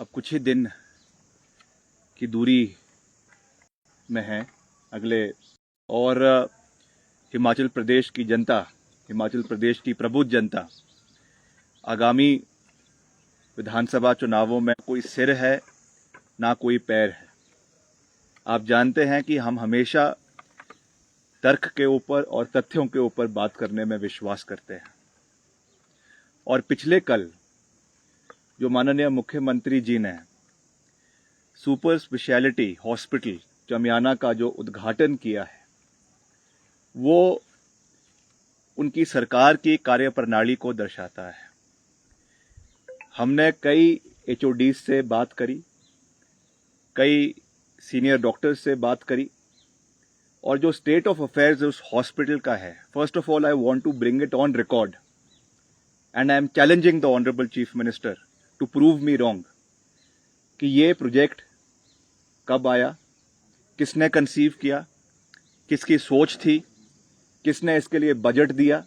अब कुछ ही दिन की दूरी में हैं अगले, और हिमाचल प्रदेश की जनता, हिमाचल प्रदेश की प्रबुद्ध जनता आगामी विधानसभा चुनावों में कोई सिर है ना कोई पैर है। आप जानते हैं कि हम हमेशा तर्क के ऊपर और तथ्यों के ऊपर बात करने में विश्वास करते हैं। और पिछले कल जो माननीय मुख्यमंत्री जी ने सुपर स्पेशलिटी हॉस्पिटल चमियाना का जो उद्घाटन किया है, वो उनकी सरकार की कार्यप्रणाली को दर्शाता है। हमने कई HODs से बात करी, कई सीनियर डॉक्टर्स से बात करी, और जो स्टेट ऑफ अफेयर्स उस हॉस्पिटल का है, first of all I want to bring it on record and I am challenging the honourable chief minister to prove me wrong कि ये प्रोजेक्ट कब आया, किसने कंसीव किया, किसकी सोच थी, किसने इसके लिए बजट दिया,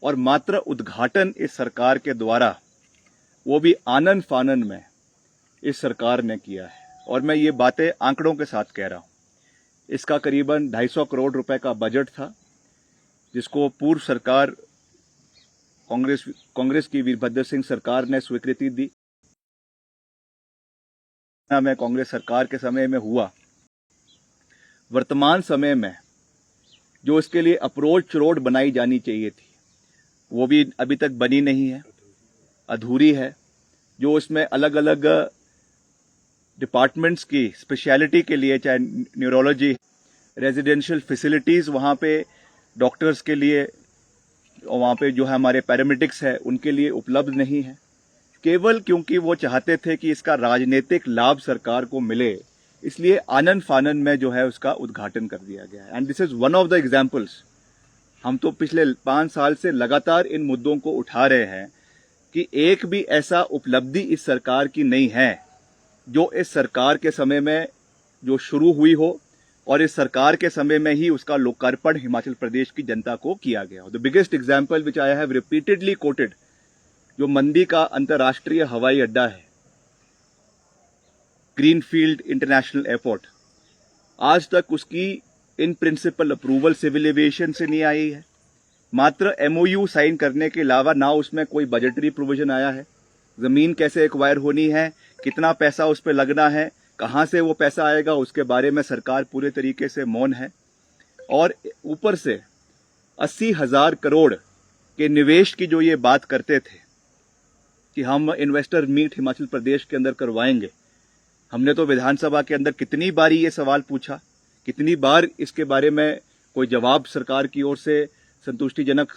और मात्र उद्घाटन इस सरकार के द्वारा, वो भी आनन फानन में, इस सरकार ने किया है। और मैं ये बातें आंकड़ों के साथ कह रहा हूं। इसका करीबन 250 करोड़ रुपए का बजट था, जिसको पूर्व सरकार कांग्रेस की वीरभद्र सिंह सरकार ने स्वीकृति दी। में कांग्रेस सरकार के समय में हुआ। वर्तमान समय में जो इसके लिए अप्रोच रोड बनाई जानी चाहिए थी, वो भी अभी तक बनी नहीं है, अधूरी है। जो इसमें अलग अलग डिपार्टमेंट्स की स्पेशलिटी के लिए, चाहे न्यूरोलॉजी, रेजिडेंशियल फैसिलिटीज वहां पे डॉक्टर्स के लिए, वहां पे जो है हमारे पैरामेडिक्स है उनके लिए उपलब्ध नहीं है, केवल क्योंकि वो चाहते थे कि इसका राजनीतिक लाभ सरकार को मिले, इसलिए आनन फानन में जो है उसका उद्घाटन कर दिया गया है। And this is one of the examples. हम तो पिछले 5 साल से लगातार इन मुद्दों को उठा रहे हैं कि एक भी ऐसा उपलब्धि इस सरकार की नहीं है जो इस सरकार के समय में जो शुरू हुई हो, और इस सरकार के समय में ही उसका लोकार्पण हिमाचल प्रदेश की जनता को किया गया हो। The biggest example which I have repeatedly coated, जो मंडी का अंतर्राष्ट्रीय हवाई अड्डा है, ग्रीनफील्ड इंटरनेशनल एयरपोर्ट, आज तक उसकी in principle approval civil aviation से नहीं आई है। मात्र MOU साइन करने के अलावा ना उसमें कोई बजटरी प्रोविजन आया है। जमीन कैसे एक्वायर होनी है, कितना पैसा उस पर लगना है, कहां से वो पैसा आएगा, उसके बारे में सरकार पूरे तरीके से मौन है। और ऊपर से 80,000 करोड़ के निवेश की जो ये बात करते थे कि हम इन्वेस्टर मीट हिमाचल प्रदेश के अंदर करवाएंगे, हमने तो विधानसभा के अंदर कितनी बार ये सवाल पूछा, कितनी बार इसके बारे में कोई जवाब सरकार की ओर से संतुष्टिजनक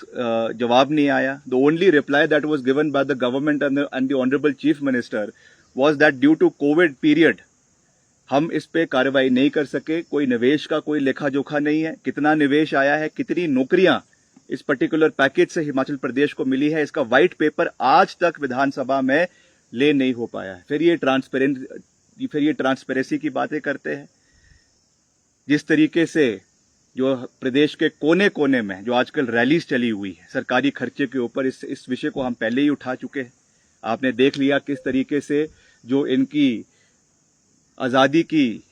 जवाब नहीं आया। The only reply that was given by the government and the honourable chief minister was that due to COVID period हम इस पे कार्रवाई नहीं कर सके, कोई निवेश का कोई लेखा जोखा नहीं है, कितना निवेश आया है, कितनी नौकरियां इस पर्टिकुलर पैकेज से हिमाचल प्रदेश को मिली है, इसका व्हाइट पेपर आज तक विधानसभा में ले नहीं हो पाया है। फिर ये ट्रांसपेरेंसी की बातें करते हैं। जिस तरीके से जो प्रदेश के कोने कोने में जो आजकल रैलीज चली हुई है सरकारी खर्चे के ऊपर, इस विषय को हम पहले ही उठा चुके हैं। आपने देख लिया किस तरीके से जो इनकी आजादी की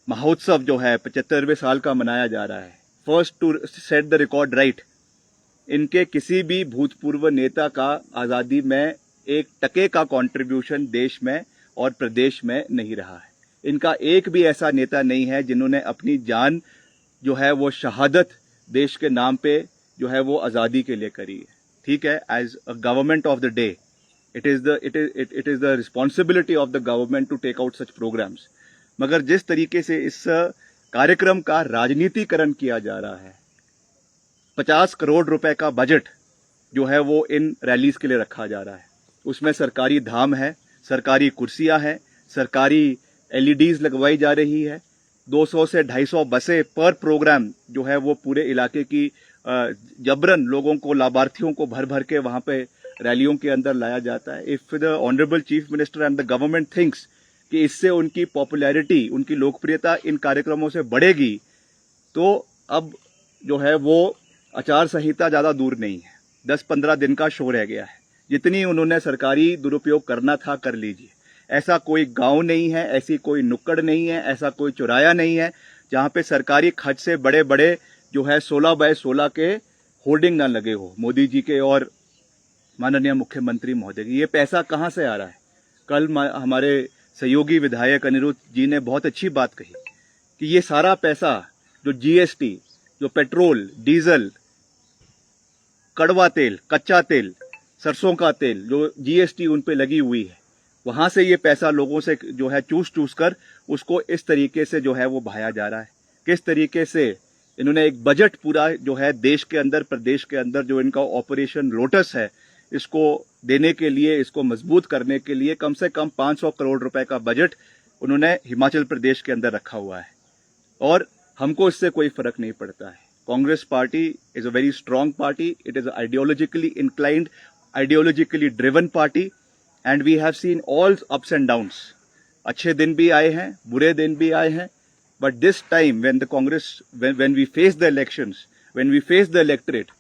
महोत्सव जो है 75वें साल का मनाया जा रहा है, first to set the record right, इनके किसी भी भूतपूर्व नेता का आजादी में 1 टके का कंट्रीब्यूशन देश में और प्रदेश में नहीं रहा है। इनका एक भी ऐसा नेता नहीं है जिन्होंने अपनी जान जो है वो शहादत देश के नाम पे जो है वो आजादी के लिए करी है। ठीक है, as a government of the day it is the responsibility of the government to take out such programmes. मगर जिस तरीके से इस कार्यक्रम का राजनीतिकरण किया जा रहा है, 50 करोड़ रुपए का बजट जो है वो इन रैलीज के लिए रखा जा रहा है, उसमें सरकारी धाम है, सरकारी कुर्सियां हैं, सरकारी LEDs लगवाई जा रही है, 200 से 250 बसें पर प्रोग्राम जो है वो पूरे इलाके की जबरन लोगों को, लाभार्थियों को भर भर के वहां पे रैलियों के अंदर लाया जाता है। If the honourable chief minister and the government thinks कि इससे उनकी पॉपुलैरिटी, उनकी लोकप्रियता इन कार्यक्रमों से बढ़ेगी, तो अब जो है वो आचार संहिता ज्यादा दूर नहीं है, 10-15 दिन का शो रह गया है। जितनी उन्होंने सरकारी दुरुपयोग करना था कर लीजिए। ऐसा कोई गांव नहीं है, ऐसी कोई नुक्कड़ नहीं है, ऐसा कोई चौराया नहीं है जहां पे सरकारी खर्च से बड़े बड़े जो है 16x16 के होर्डिंग ना लगे हो मोदी जी के और माननीय मुख्यमंत्री महोदय की। ये पैसा कहां से आ रहा है? कल हमारे सहयोगी विधायक अनिरुद्ध जी ने बहुत अच्छी बात कही कि ये सारा पैसा जो जीएसटी, जो पेट्रोल, डीजल, कड़वा तेल, कच्चा तेल, सरसों का तेल, जो जीएसटी उन पे लगी हुई है, वहां से ये पैसा लोगों से जो है चूस कर उसको इस तरीके से जो है वो बहाया जा रहा है। किस तरीके से इन्होंने एक बजट पूरा जो है देश के अंदर, प्रदेश के अंदर जो इनका ऑपरेशन लोटस है, इसको देने के लिए, इसको मजबूत करने के लिए कम से कम 500 करोड़ रुपए का बजट उन्होंने हिमाचल प्रदेश के अंदर रखा हुआ है। और हमको इससे कोई फर्क नहीं पड़ता है। Congress party is a very strong party, it is ideologically inclined, ideologically driven party, and we have seen all ups and downs. अच्छे दिन भी आए हैं, बुरे दिन भी आए हैं, but this time when the Congress, when we face the elections, when we face the electorate,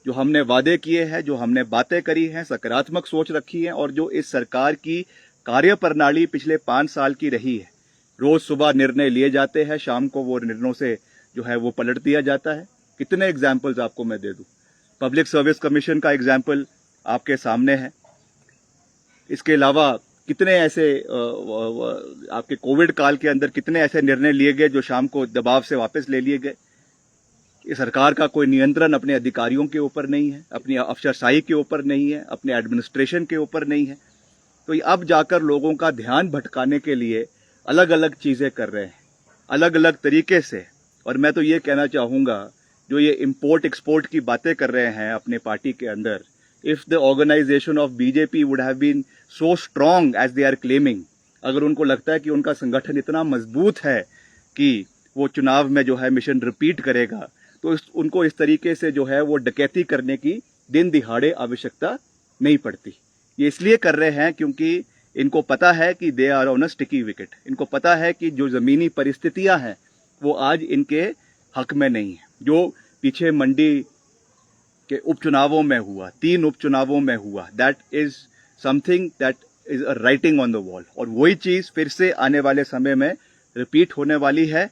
जो हमने वादे किए हैं, जो हमने बातें करी हैं, सकारात्मक सोच रखी है, और जो इस सरकार की कार्यप्रणाली पिछले 5 साल की रही है, रोज सुबह निर्णय लिए जाते हैं, शाम को वो निर्णयों से जो है वो पलट दिया जाता है। कितने एग्जाम्पल्स आपको मैं दे दूं? पब्लिक सर्विस कमीशन का एग्जाम्पल आपके सामने है। इसके अलावा कितने ऐसे आपके कोविड काल के अंदर कितने ऐसे निर्णय लिए गए जो शाम को दबाव से वापस ले लिए गए। ये सरकार का कोई नियंत्रण अपने अधिकारियों के ऊपर नहीं है, अपनी अफसरशाही के ऊपर नहीं है, अपने एडमिनिस्ट्रेशन के ऊपर नहीं है। तो ये अब जाकर लोगों का ध्यान भटकाने के लिए अलग अलग चीजें कर रहे हैं, अलग अलग तरीके से। और मैं तो ये कहना चाहूंगा, जो ये इंपोर्ट एक्सपोर्ट की बातें कर रहे हैं अपने पार्टी के अंदर, if the organisation of BJP would have been so strong as they are claiming, अगर उनको लगता है कि उनका संगठन इतना मजबूत है कि वो चुनाव में जो है मिशन रिपीट करेगा, तो उनको इस तरीके से जो है वो डकैती करने की दिन दिहाड़े आवश्यकता नहीं पड़ती। ये इसलिए कर रहे हैं क्योंकि इनको पता है कि they are on a sticky wicket. इनको पता है कि जो जमीनी परिस्थितियां हैं वो आज इनके हक में नहीं है। जो पीछे मंडी के उपचुनावों में हुआ, 3 उपचुनावों में हुआ, that is something that is a writing on the wall. और वही चीज फिर से आने वाले समय में रिपीट होने वाली है।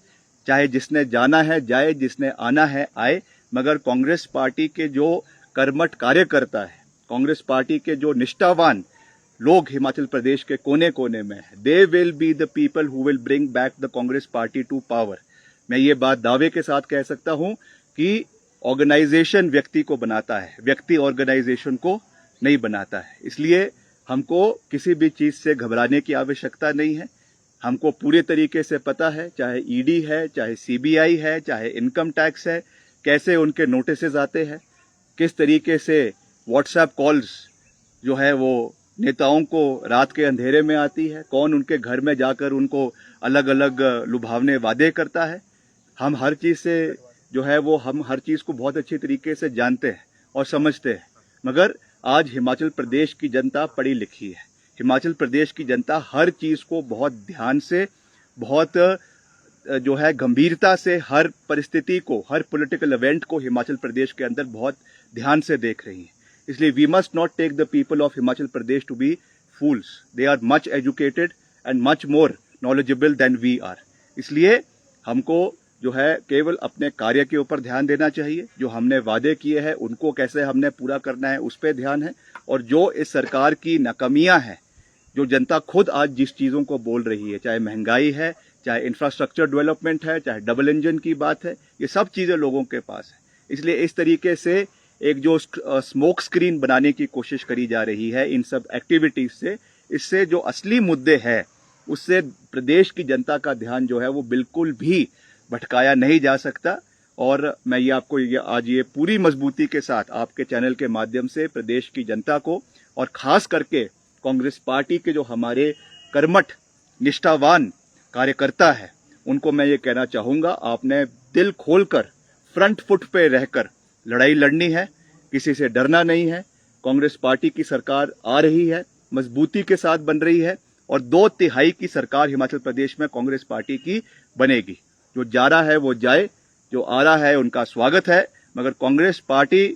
चाहे जिसने जाना है जाए, जिसने आना है आए, मगर कांग्रेस पार्टी के जो कर्मठ कार्यकर्ता है, कांग्रेस पार्टी के जो निष्ठावान लोग हिमाचल प्रदेश के कोने कोने में है, they will be the people who will bring back the Congress party to power. मैं ये बात दावे के साथ कह सकता हूं कि ऑर्गेनाइजेशन व्यक्ति को बनाता है, व्यक्ति ऑर्गेनाइजेशन को नहीं बनाता है। इसलिए हमको किसी भी चीज से घबराने की आवश्यकता नहीं है। हमको पूरे तरीके से पता है, चाहे ईडी है, चाहे सीबीआई है, चाहे इनकम टैक्स है, कैसे उनके नोटिसेज आते हैं, किस तरीके से व्हाट्सएप कॉल्स जो है वो नेताओं को रात के अंधेरे में आती है, कौन उनके घर में जाकर उनको अलग अलग लुभावने वादे करता है। हम हर चीज से जो है वो हम हर चीज को बहुत अच्छी तरीके से जानते हैं और समझते हैं। मगर आज हिमाचल प्रदेश की जनता पढ़ी लिखी है। हिमाचल प्रदेश की जनता हर चीज को बहुत ध्यान से, बहुत जो है गंभीरता से, हर परिस्थिति को, हर पॉलिटिकल इवेंट को हिमाचल प्रदेश के अंदर बहुत ध्यान से देख रही है। इसलिए we must not take the people of Himachal Pradesh to be fools. They are much educated and much more knowledgeable than we are. इसलिए हमको जो है केवल अपने कार्य के ऊपर ध्यान देना चाहिए। जो हमने वादे किए हैं उनको कैसे हमने पूरा करना है उस पर ध्यान है। और जो इस सरकार की नाकामियां हैं, जो जनता खुद आज जिस चीजों को बोल रही है, चाहे महंगाई है, चाहे इंफ्रास्ट्रक्चर डेवलपमेंट है, चाहे डबल इंजन की बात है, ये सब चीजें लोगों के पास है। इसलिए इस तरीके से एक जो स्मोक स्क्रीन बनाने की कोशिश करी जा रही है इन सब एक्टिविटीज से, इससे जो असली मुद्दे हैं उससे प्रदेश की जनता का ध्यान जो है वो बिल्कुल भी भटकाया नहीं जा सकता। और मैं ये आपको आज ये पूरी मजबूती के साथ आपके चैनल के माध्यम से प्रदेश की जनता को और खास करके कांग्रेस पार्टी के जो हमारे कर्मठ निष्ठावान कार्यकर्ता है उनको मैं ये कहना चाहूंगा, आपने दिल खोलकर फ्रंट फुट पे रहकर लड़ाई लड़नी है, किसी से डरना नहीं है। कांग्रेस पार्टी की सरकार आ रही है, मजबूती के साथ बन रही है और 2/3 की सरकार हिमाचल प्रदेश में कांग्रेस पार्टी की बनेगी। जो जा रहा है वो जाए, जो आ रहा है उनका स्वागत है, मगर कांग्रेस पार्टी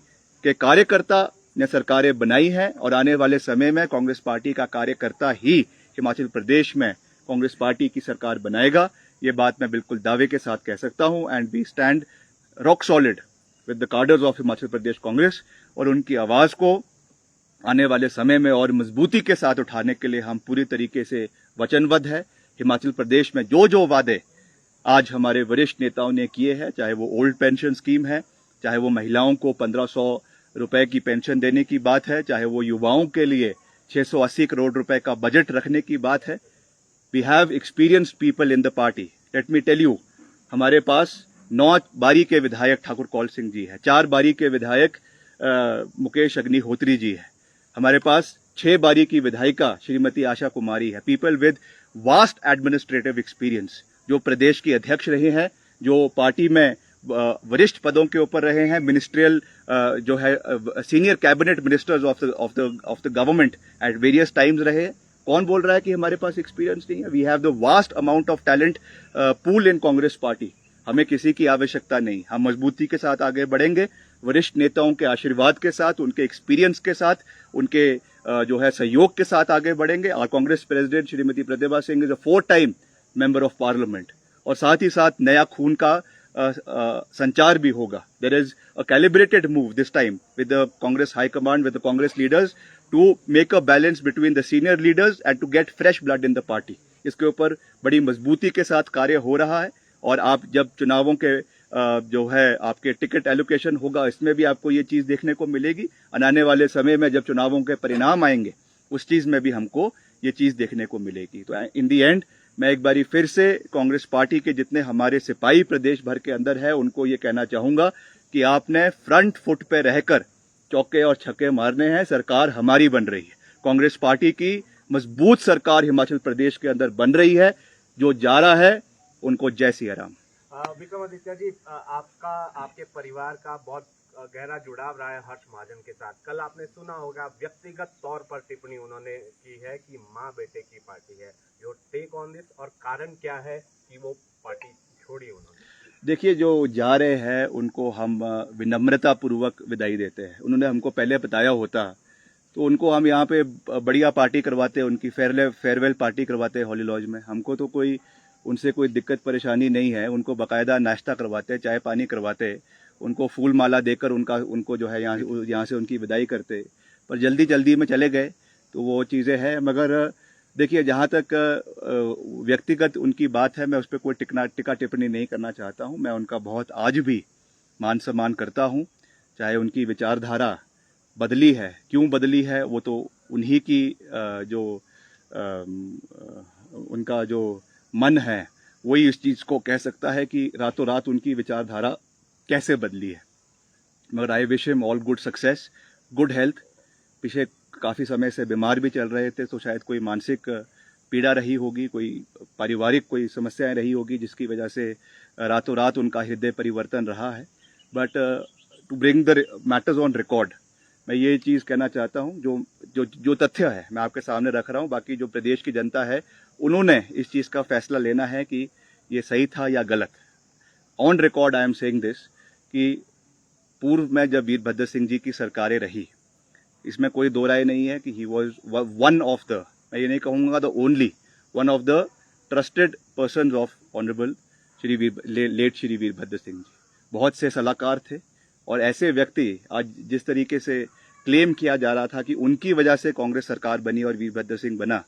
के कार्यकर्ता ने सरकारें बनाई हैं और आने वाले समय में कांग्रेस पार्टी का कार्यकर्ता ही हिमाचल प्रदेश में कांग्रेस पार्टी की सरकार बनाएगा। ये बात मैं बिल्कुल दावे के साथ कह सकता हूं। And we stand rock solid with the cadres of Himachal Pradesh Congress, और उनकी आवाज को आने वाले समय में और मजबूती के साथ उठाने के लिए हम पूरी तरीके से वचनबद्ध है। हिमाचल प्रदेश में जो जो वादे आज हमारे वरिष्ठ नेताओं ने किए हैं, चाहे वो ओल्ड पेंशन स्कीम है, चाहे वो महिलाओं को 1500 रुपए की पेंशन देने की बात है, चाहे वो युवाओं के लिए 680 करोड़ रुपए का बजट रखने की बात है। We have experienced people in the party. Let me tell you, हमारे पास 9 बारी के विधायक ठाकुर कौल सिंह जी है, 4 बारी के विधायक मुकेश अग्निहोत्री जी है, हमारे पास 6 बारी की विधायिका श्रीमती आशा कुमारी है। People with vast administrative experience, जो प्रदेश की अध्यक्ष रहे हैं, जो पार्टी में वरिष्ठ पदों के ऊपर रहे हैं, मिनिस्ट्रियल जो है senior cabinet ministers of the government at various times रहे। कौन बोल रहा है कि हमारे पास एक्सपीरियंस नहीं है? We have the vast amount of talent pool in Congress party. हमें किसी की आवश्यकता नहीं, हम मजबूती के साथ आगे बढ़ेंगे, वरिष्ठ नेताओं के आशीर्वाद के साथ, उनके एक्सपीरियंस के साथ, उनके जो है सहयोग के साथ आगे बढ़ेंगे। और Congress president Shrimati Pratibha Singh is a 4 time member of parliament, और साथ ही साथ नया खून का संचार भी होगा। There is a calibrated move this time with the Congress high command, with the Congress leaders to make a balance between the senior leaders and to get fresh blood in the party. इसके ऊपर बड़ी मजबूती के साथ कार्य हो रहा है, और आप जब चुनावों के जो है आपके टिकट एलोकेशन होगा, इसमें भी आपको ये चीज देखने को मिलेगी। आने वाले समय में जब चुनावों के परिणाम आएंगे, उस चीज में भी हमको ये चीज देखने को मिलेगी। तो इन दी एंड मैं एक बारी फिर से कांग्रेस पार्टी के जितने हमारे सिपाही प्रदेश भर के अंदर है, उनको ये कहना चाहूंगा कि आपने फ्रंट फुट पे रहकर चौके और छक्के मारने हैं। सरकार हमारी बन रही है, कांग्रेस पार्टी की मजबूत सरकार हिमाचल प्रदेश के अंदर बन रही है। जो जा रहा है उनको जय सिया राम। विक्रमादित्य जी, आपके परिवार का बहुत गहरा जुड़ाव रहा है हर्ष महाजन के साथ। कल आपने सुना होगा व्यक्तिगत तौर पर टिप्पणी उन्होंने की है कि माँ बेटे की पार्टी है। योर टेक ऑन दिस, और कारण क्या है कि वो पार्टी छोड़ी उन्होंने? देखिए, जो जा रहे हैं उनको हम विनम्रता पूर्वक विदाई देते हैं। उन्होंने हमको पहले बताया होता तो उनको हम यहाँ पे बढ़िया पार्टी करवाते, उनकी फेयरवेल पार्टी करवाते हॉली लॉज में। हमको तो उनसे कोई दिक्कत परेशानी नहीं है। उनको बाकायदा नाश्ता करवाते, चाय पानी करवाते, उनको फूल माला देकर उनको जो है यहाँ से उनकी विदाई करते। पर जल्दी जल्दी में चले गए तो वो चीज़ें हैं। मगर देखिए, जहाँ तक व्यक्तिगत उनकी बात है, मैं उस पर कोई टिक्का टिप्पणी नहीं करना चाहता हूँ। मैं उनका बहुत आज भी मान सम्मान करता हूँ। चाहे उनकी विचारधारा बदली है, क्यों बदली है, वो तो उन्हीं की उनका जो मन है वही इस चीज़ को कह सकता है कि रातों रात उनकी विचारधारा कैसे बदली है। मगर I wish him all good success, good health. पिछले काफ़ी समय से बीमार भी चल रहे थे, तो शायद कोई मानसिक पीड़ा रही होगी, कोई पारिवारिक कोई समस्याएं रही होगी, जिसकी वजह से रातों रात उनका हृदय परिवर्तन रहा है। But to bring the matters on record, मैं ये चीज़ कहना चाहता हूँ, जो तथ्य है मैं आपके सामने रख रहा हूँ। बाकी जो प्रदेश की जनता है, उन्होंने इस चीज़ का फैसला लेना है कि ये सही था या गलत। On record I am saying this कि पूर्व में जब वीरभद्र सिंह जी की सरकारें रही, इसमें कोई दो राय नहीं है कि he was one of the, मैं ये नहीं कहूँगा the only, one of the trusted person of honourable late Shri Virbhadra Singh ji. बहुत से सलाहकार थे, और ऐसे व्यक्ति आज जिस तरीके से क्लेम किया जा रहा था कि उनकी वजह से कांग्रेस सरकार बनी और वीरभद्र सिंह बना।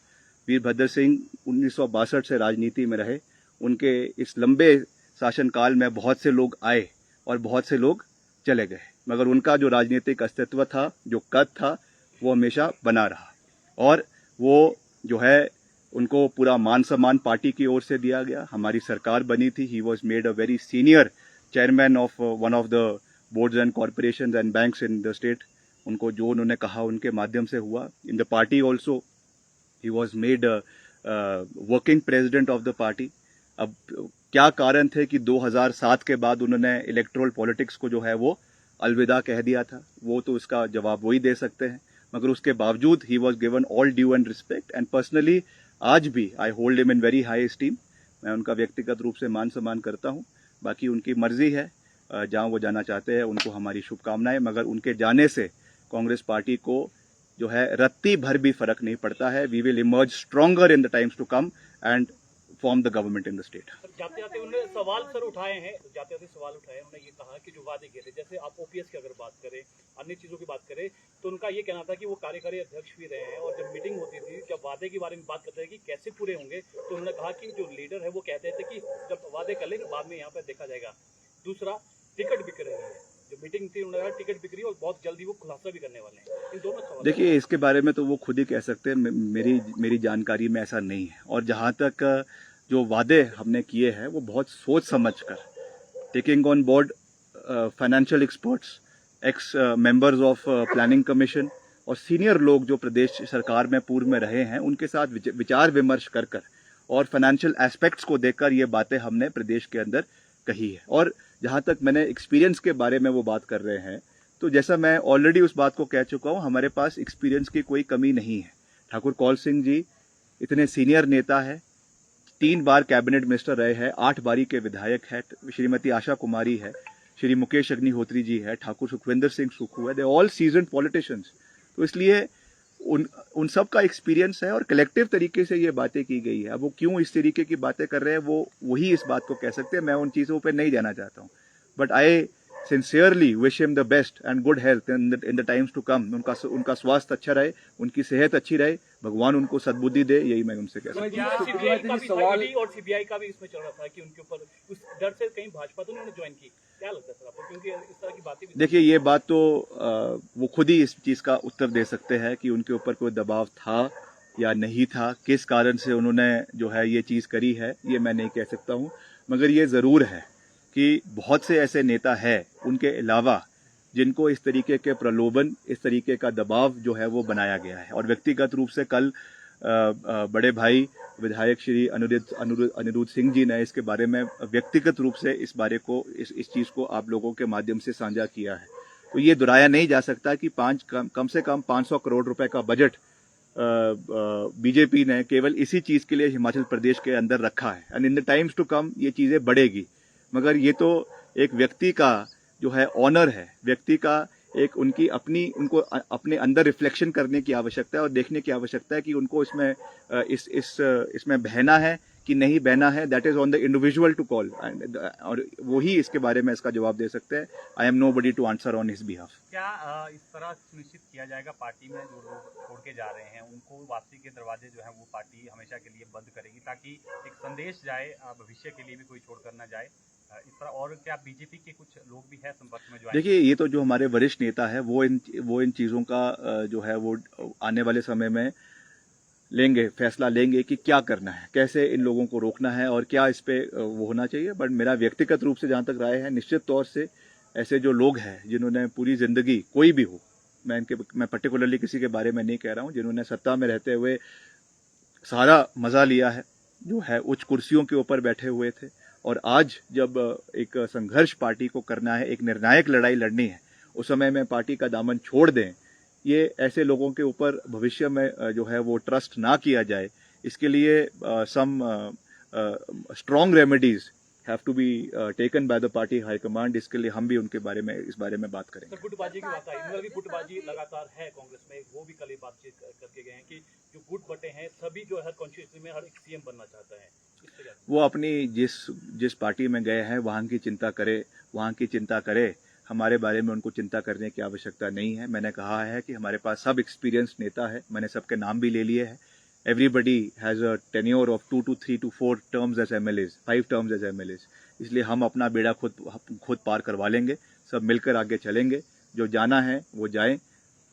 वीरभद्र सिंह 1962 से राजनीति में रहे। उनके इस लंबे शासनकाल में बहुत से लोग आए और बहुत से लोग चले गए, मगर उनका जो राजनीतिक अस्तित्व था, जो कद था, वो हमेशा बना रहा। और वो जो है उनको पूरा मान सम्मान पार्टी की ओर से दिया गया। हमारी सरकार बनी थी, he was made a very senior chairman of one of the boards and corporations and banks in the state. उनको जो उन्होंने कहा उनके माध्यम से हुआ। इन the party also he was made working president of the party. अब क्या कारण थे कि 2007 के बाद उन्होंने इलेक्ट्रोल पॉलिटिक्स को जो है वो अलविदा कह दिया था, वो तो इसका जवाब वही दे सकते हैं। मगर उसके बावजूद he was given all due and respect, and personally आज भी I hold him in very high steam. मैं उनका व्यक्तिगत रूप से मान सम्मान करता हूँ। बाकी उनकी मर्जी है, जहाँ वो जाना चाहते हैं, उनको हमारी शुभकामनाएं। मगर उनके जाने से कांग्रेस पार्टी को जो है रत्ती भर भी फर्क नहीं पड़ता है. We will emerge stronger in the times to come and form the government in the state. जाते जाते उन्होंने सवाल सर उठाए हैं, उन्होंने ये कहा कि जो वादे किए थे, जैसे आप ओपीएस की अगर बात करें, अन्य चीजों की बात करें, तो उनका ये कहना था कि वो कार्यकारी अध्यक्ष भी रहे हैं, और जब मीटिंग होती थी, जब वादे के बारे में बात करते थे कि कैसे पूरे होंगे, तो उन्होंने कहा कि जो लीडर है वो कहते थे कि जब वादे कर लेंगे बाद में यहाँ पर देखा जाएगा. दूसरा, टिकट बिक रही है, जो मीटिंग थी उन्होंने कहा टिकट बिक रही है और बहुत जल्दी वो खुलासा भी करने वाले हैं. इन दोनों सवाल. देखिए, इसके बारे में तो वो खुद ही कह सकते हैं, मेरी जानकारी में ऐसा नहीं है. और जहाँ तक जो वादे हमने किए हैं वो बहुत सोच समझ कर, taking on board financial experts, x members of planning commission और सीनियर लोग जो प्रदेश सरकार में पूर्व में रहे हैं, उनके साथ विचार विमर्श कर और फाइनेंशियल एस्पेक्ट्स को देखकर ये बातें हमने प्रदेश के अंदर कही है. और जहाँ तक मैंने एक्सपीरियंस के बारे में वो बात कर रहे हैं, तो जैसा मैं ऑलरेडी उस बात को कह चुका हूँ, हमारे पास एक्सपीरियंस की कोई कमी नहीं है. ठाकुर कौल सिंह जी इतने सीनियर नेता है, 3 बार कैबिनेट मिनिस्टर रहे हैं, 8 बारी के विधायक है, श्रीमती आशा कुमारी है, श्री मुकेश अग्निहोत्री जी है, ठाकुर सुखविंदर सिंह सुक्खू है. They all seasoned politicians. तो इसलिए उन सब का एक्सपीरियंस है और कलेक्टिव तरीके से ये बातें की गई है. अब वो क्यों इस तरीके की बातें कर रहे हैं, वही इस बात को कह सकते हैं. मैं उन चीज़ों पे नहीं जाना चाहता हूँ. But I sincerely wish him the best and good health in the times to come. उनका स्वास्थ्य अच्छा रहे, उनकी सेहत अच्छी रहे, भगवान उनको सद्बुद्धि दे, यही मैं उनसे कह सकता हूँ. सीबीआई का भी इसमें चल रहा था कि उनके ऊपर उस डर से कहीं भाजपा तो उन्होंने ज्वाइन की. क्या लगता है सर आपको, क्योंकि इस तरह की बातें. देखिए, ये बात तो वो खुद ही इस चीज़ का उत्तर दे सकते हैं कि उनके ऊपर कोई दबाव था या नहीं था, किस कारण से उन्होंने जो है ये चीज़ करी है, ये मैं नहीं कह सकता हूँ. मगर ये ज़रूर है कि बहुत से ऐसे नेता हैं उनके अलावा जिनको इस तरीके के प्रलोभन, इस तरीके का दबाव जो है वो बनाया गया है. और व्यक्तिगत रूप से कल बड़े भाई विधायक श्री अनिरुद्ध सिंह जी ने इसके बारे में व्यक्तिगत रूप से इस चीज़ को आप लोगों के माध्यम से साझा किया है. तो ये दोहराया नहीं जा सकता कि कम से कम 500 करोड़ रुपए का बजट बीजेपी ने केवल इसी चीज़ के लिए हिमाचल प्रदेश के अंदर रखा है. And in the times to come ये चीज़ें बढ़ेगी. मगर ये तो एक व्यक्ति का जो है ऑनर है, व्यक्ति का एक उनको अपने अंदर रिफ्लेक्शन करने की आवश्यकता है और देखने की आवश्यकता है कि उनको इसमें बहना है कि नहीं बहना है. That is on the individual to call, और वही इसके बारे में इसका जवाब दे सकते हैं. I am nobody to answer on his behalf. क्या इस तरह सुनिश्चित किया जाएगा पार्टी में जो लोग छोड़ के जा रहे हैं उनको वापसी के दरवाजे जो है वो पार्टी हमेशा के लिए बंद करेगी, ताकि एक संदेश जाए भविष्य के लिए भी कोई छोड़ कर ना जाए इस तरह. और क्या बीजेपी के कुछ लोग भी हैं संपर्क में जो? देखिए, ये तो जो हमारे वरिष्ठ नेता है वो इन चीज़ों का जो है वो आने वाले समय में फैसला लेंगे कि क्या करना है, कैसे इन लोगों को रोकना है और क्या इस पे वो होना चाहिए. बट मेरा व्यक्तिगत रूप से जहाँ तक राय है, निश्चित तौर से ऐसे जो लोग हैं जिन्होंने पूरी जिंदगी, कोई भी हो, मैं पर्टिकुलरली किसी के बारे में नहीं कह रहा हूँ, जिन्होंने सत्ता में रहते हुए सारा मजा लिया है, जो है उच्च कुर्सियों के ऊपर बैठे हुए थे, और आज जब एक संघर्ष पार्टी को करना है, एक निर्णायक लड़ाई लड़नी है, उस समय में पार्टी का दामन छोड़ दें, ये ऐसे लोगों के ऊपर भविष्य में जो है वो ट्रस्ट ना किया जाए. इसके लिए some strong remedies have to be taken by the party high command. इसके लिए हम भी उनके बारे में इस बारे में बात करेंगे. गुटबाजी की बात आई, इनमें भी गुटबाजी लगातार है कांग्रेस में. वो भी कल बातचीत करके गए हैं कि जो गुट बटे हैं सभी जो हर कॉन्स्टिट्यूंसी में हर एक सीएम बनना चाहता है. वो अपनी जिस पार्टी में गए हैं वहाँ की चिंता करे. हमारे बारे में उनको चिंता करने की आवश्यकता नहीं है. मैंने कहा है कि हमारे पास सब एक्सपीरियंस नेता है, मैंने सबके नाम भी ले लिए हैं. Everybody has a tenure of 2 to 3 to 4 terms as MLAs, 5 terms as MLAs. इसलिए हम अपना बेड़ा खुद पार करवा लेंगे. सब मिलकर आगे चलेंगे. जो जाना है वो जाए,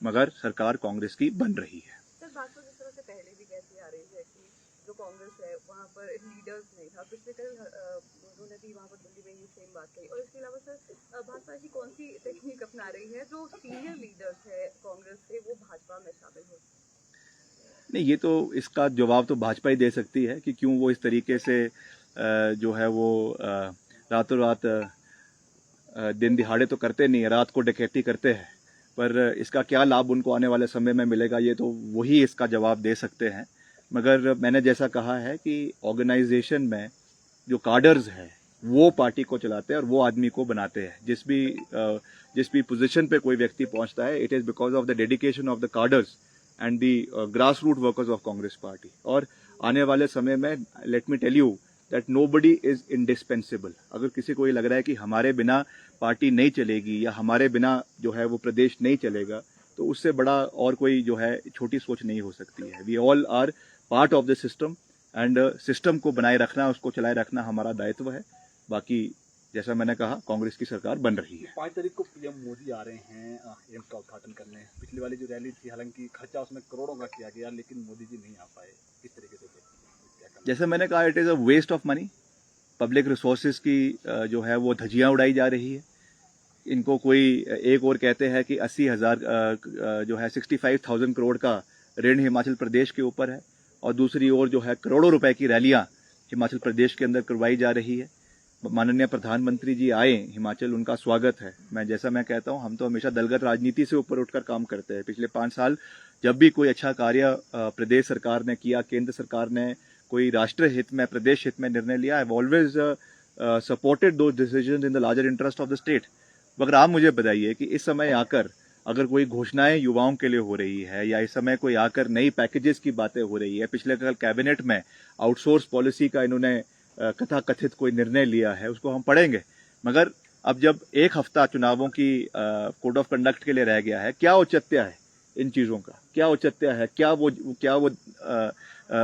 मगर सरकार कांग्रेस की बन रही है. सर, भाजपा जिस तरह से पहले भी कहती आ रही है कि जो कांग्रेस है वहाँ पर लीडर्स नहीं था, पिछले कल उन्होंने भी वहाँ पर दिल्ली में ये सेम बात कही. और इसके अलावा सर, भाजपा जी कौन सी टेक्निक अपना रही है जो सीनियर लीडर्स है कांग्रेस से वो भाजपा में शामिल हो? नहीं, ये तो इसका जवाब तो भाजपा ही दे सकती है कि क्यों वो इस तरीके से जो है वो रातों रात दिन दिहाड़े तो करते नहीं है, रात को डकैती करते हैं. पर इसका क्या लाभ उनको आने वाले समय में मिलेगा, ये तो वही इसका जवाब दे सकते हैं. मगर मैंने जैसा कहा है कि ऑर्गेनाइजेशन में जो कार्डर्स है वो पार्टी को चलाते हैं और वो आदमी को बनाते हैं. जिस भी पोजीशन पे कोई व्यक्ति पहुंचता है, it is because of the dedication of the cadres and the grassroots workers of Congress Party. और आने वाले समय में let me tell you that nobody is indispensable. अगर किसी को ये लग रहा है कि हमारे बिना पार्टी नहीं चलेगी या हमारे बिना जो है वो प्रदेश नहीं चलेगा, तो उससे बड़ा और कोई जो है छोटी सोच नहीं हो सकती है. We all are part of the system and system को बनाए रखना, उसको चलाए रखना हमारा दायित्व है. बाकी जैसा मैंने कहा, कांग्रेस की सरकार बन रही है. 5 तारीख को पीएम मोदी आ रहे हैं एम्स का उद्घाटन करने. पिछली वाली जो रैली थी, हालांकि खर्चा उसमें करोड़ों का किया गया, लेकिन मोदी जी नहीं आ पाए. किस तरीके से क्या करना? जैसे मैंने कहा, it is a waste of money. Public resources की जो है वो धज्जियां उड़ाई जा रही है. इनको कोई एक और कहते हैं कि 80,000 जो है 65,000 करोड़ का ऋण हिमाचल प्रदेश के ऊपर है, और दूसरी ओर जो है करोड़ों रुपए की रैलियां हिमाचल प्रदेश के अंदर करवाई जा रही है. माननीय प्रधानमंत्री जी आए हिमाचल, उनका स्वागत है. मैं कहता हूं, हम तो हमेशा दलगत राजनीति से ऊपर उठकर काम करते हैं. पिछले 5 साल जब भी कोई अच्छा कार्य प्रदेश सरकार ने किया, केंद्र सरकार ने कोई राष्ट्र हित में, प्रदेश हित में निर्णय लिया, I have always supported those decisions in the larger interest of the state. मगर आप मुझे बताइए कि इस समय आकर अगर कोई घोषणाएं युवाओं के लिए हो रही है, या इस समय कोई आकर नई पैकेजेस की बातें हो रही है, पिछले कल कैबिनेट में आउटसोर्स पॉलिसी का इन्होंने कथा कथित कोई निर्णय लिया है, उसको हम पढ़ेंगे. मगर अब जब एक हफ्ता चुनावों की कोड ऑफ कंडक्ट के लिए रह गया है, क्या औचित्य है इन चीजों का? क्या औचित्य है? क्या वो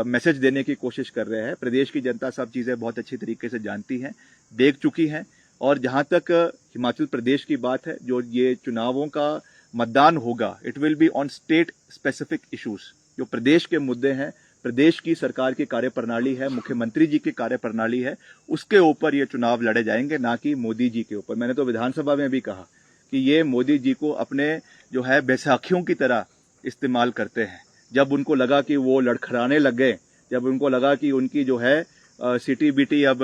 मैसेज देने की कोशिश कर रहे हैं? प्रदेश की जनता सब चीजें बहुत अच्छी तरीके से जानती हैं, देख चुकी हैं. और जहां तक हिमाचल प्रदेश की बात है, जो ये चुनावों का मतदान होगा, it will be on state specific issues. जो प्रदेश के मुद्दे हैं, प्रदेश की सरकार की कार्यप्रणाली है, मुख्यमंत्री जी की कार्यप्रणाली है, उसके ऊपर ये चुनाव लड़े जाएंगे, ना कि मोदी जी के ऊपर. मैंने तो विधानसभा में भी कहा कि ये मोदी जी को अपने जो है बैसाखियों की तरह इस्तेमाल करते हैं. जब उनको लगा कि वो लड़खड़ाने लग गए, जब उनको लगा कि उनकी जो है सिटी बिटी अब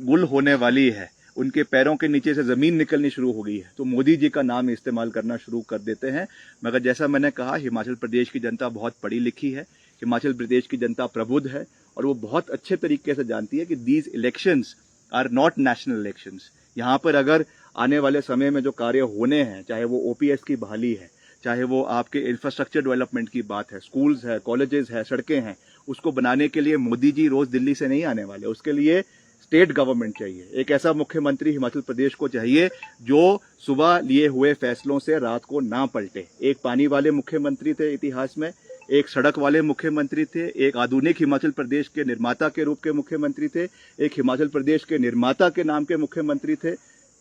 गुल होने वाली है, उनके पैरों के नीचे से जमीन निकलनी शुरू हो गई है, तो मोदी जी का नाम इस्तेमाल करना शुरू कर देते हैं. मगर जैसा मैंने कहा, हिमाचल प्रदेश की जनता बहुत पढ़ी लिखी है, हिमाचल प्रदेश की जनता प्रबुद्ध है, और वो बहुत अच्छे तरीके से जानती है कि these elections are not national elections. यहाँ पर अगर आने वाले समय में जो कार्य होने हैं, चाहे वो ओपीएस की बहाली है, चाहे वो आपके इंफ्रास्ट्रक्चर डेवलपमेंट की बात है, स्कूल्स है, कॉलेजेस है, सड़कें हैं, उसको बनाने के लिए मोदी जी रोज दिल्ली से नहीं आने वाले. उसके लिए स्टेट गवर्नमेंट चाहिए. एक ऐसा मुख्यमंत्री हिमाचल प्रदेश को चाहिए जो सुबह लिए हुए फैसलों से रात को ना पलटे. एक पानी वाले मुख्यमंत्री थे इतिहास में, एक सड़क वाले मुख्यमंत्री थे, एक आधुनिक हिमाचल प्रदेश के निर्माता के रूप के मुख्यमंत्री थे, एक हिमाचल प्रदेश के निर्माता के नाम के मुख्यमंत्री थे.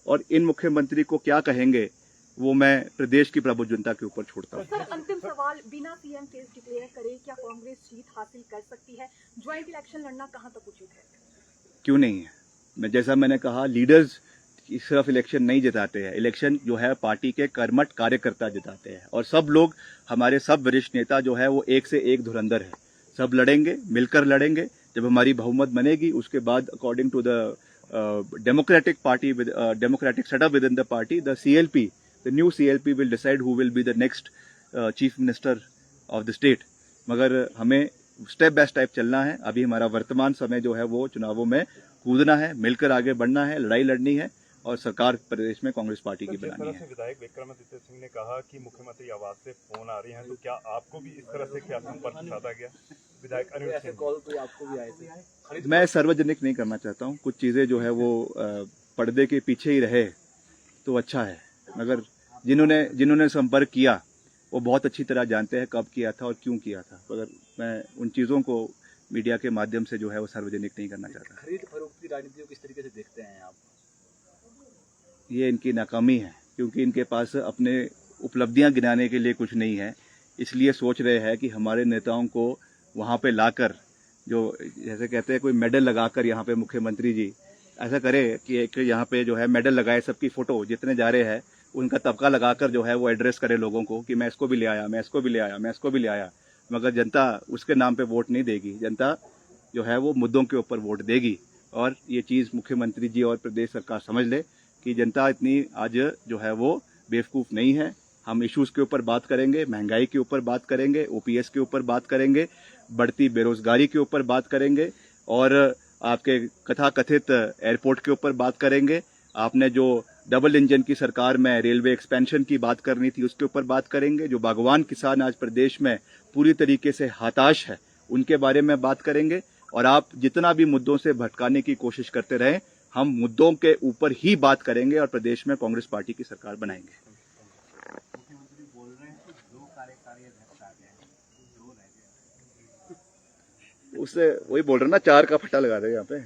और इन मुख्यमंत्री को क्या कहेंगे, वो मैं प्रदेश की प्रबुद्ध जनता के ऊपर छोड़ता हूँ. सर, अंतिम सवाल, बिना सीएम फेस डिक्लेयर करे क्या कांग्रेस जीत हासिल कर सकती है? ज्वाइंट इलेक्शन लड़ना कहां तक उचित है? क्यों नहीं है? जैसा मैंने कहा, लीडर्स सिर्फ इलेक्शन नहीं जिताते हैं. इलेक्शन जो है पार्टी के कर्मठ कार्यकर्ता जिताते हैं. और सब लोग, हमारे सब वरिष्ठ नेता जो है वो एक से एक धुरंधर है. सब लड़ेंगे, मिलकर लड़ेंगे. जब हमारी बहुमत बनेगी, उसके बाद according to the democratic party, democratic setup within the party, the CLP, the new CLP will decide who will be the next chief minister of the state. मगर हमें स्टेप बाय स्टेप चलना है. अभी हमारा वर्तमान समय जो है वो चुनावों में कूदना है, मिलकर आगे बढ़ना है, लड़ाई लड़नी है, और सरकार प्रदेश में कांग्रेस पार्टी की बनानी है. विधायक विक्रमादित्य सिंह ने कहा कि मुख्यमंत्री आवास से फोन आ रही हैं, तो क्या आपको भी इस तरह से क्या संपर्क साधा गया? विधायक अनिल सिंह, कॉल कोई आपको भी आए थे? मैं सार्वजनिक नहीं करना चाहता हूँ. कुछ चीजें जो है वो पर्दे के पीछे ही रहे तो अच्छा है. मगर जिन्होंने संपर्क किया वो बहुत अच्छी तरह जानते हैं कब किया था और क्यों किया था. मगर मैं उन चीज़ों को मीडिया के माध्यम से जो है वो सार्वजनिक नहीं करना चाहता. खरीद फरोख्त की राजनीति को किस तरीके से देखते हैं आप? ये इनकी नाकामी है, क्योंकि इनके पास अपने उपलब्धियां गिनाने के लिए कुछ नहीं है. इसलिए सोच रहे हैं कि हमारे नेताओं को वहाँ पे लाकर, जो जैसे कहते हैं कोई मेडल लगाकर यहाँ पे मुख्यमंत्री जी ऐसा करे कि एक यहाँ पे जो है मेडल लगाए, सबकी फोटो जितने जा रहे हैं उनका तबका लगाकर जो है वो एड्रेस करे लोगों को कि मैं इसको भी ले आया, मैं इसको भी ले आया, मैं इसको भी ले आया. मगर जनता उसके नाम पे वोट नहीं देगी. जनता जो है वो मुद्दों के ऊपर वोट देगी. और ये चीज़ मुख्यमंत्री जी और प्रदेश सरकार समझ ले कि जनता इतनी आज जो है वो बेवकूफ़ नहीं है. हम इश्यूज़ के ऊपर बात करेंगे, महंगाई के ऊपर बात करेंगे, ओपीएस के ऊपर बात करेंगे, बढ़ती बेरोजगारी के ऊपर बात करेंगे, और आपके कथाकथित एयरपोर्ट के ऊपर बात करेंगे, आपने जो डबल इंजन की सरकार में रेलवे एक्सपेंशन की बात करनी थी उसके ऊपर बात करेंगे। जो बागवान किसान आज प्रदेश में पूरी तरीके से हताश है उनके बारे में बात करेंगे। और आप जितना भी मुद्दों से भटकाने की कोशिश करते रहे, हम मुद्दों के ऊपर ही बात करेंगे और प्रदेश में कांग्रेस पार्टी की सरकार बनाएंगे। मुख्यमंत्री बोल रहे हैं कि 2 कार्यकारी अध्यक्ष आ गए हैं, 2 रह गए। उससे वही बोल रहे ना, 4 का फटा लगा रहे हैं यहाँ पे।